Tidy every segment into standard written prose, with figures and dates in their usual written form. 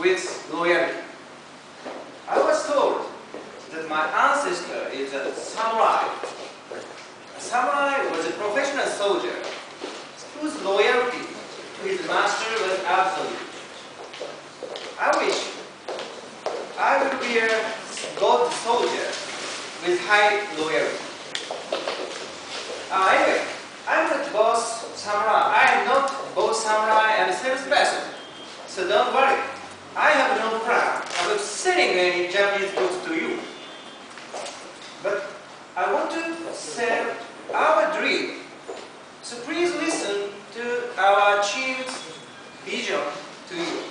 with loyalty. I was told that my ancestor is a samurai. A samurai was a professional soldier whose loyalty to his master was absolute. I wish I would be a good soldier with high loyalty. Anyway, I'm not both samurai. I am not both samurai and a salesperson. So don't worry. I have no plan about selling any Japanese books to you. But I want to sell our dream. So please listen to our chief's vision to you.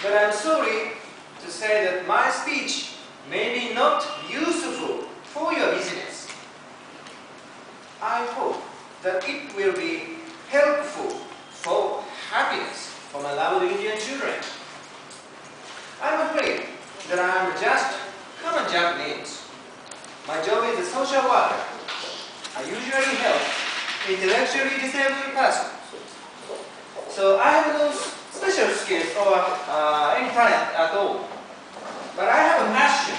But I'm sorry to say that my speech may be not useful for your business. I hope that it will be helpful for happiness for my lovely Indian children. I'm afraid that I'm just common Japanese. My job is a social worker. I usually help intellectually disabled persons. So I have no special skills or any talent at all. But I have a passion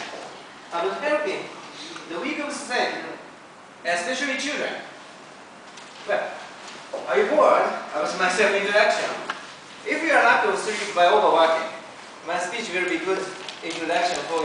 about helping the weak of society, especially children. Well, are you bored about my self-introduction? If you are lack of sleep by overworking, my speech will be good introduction for you.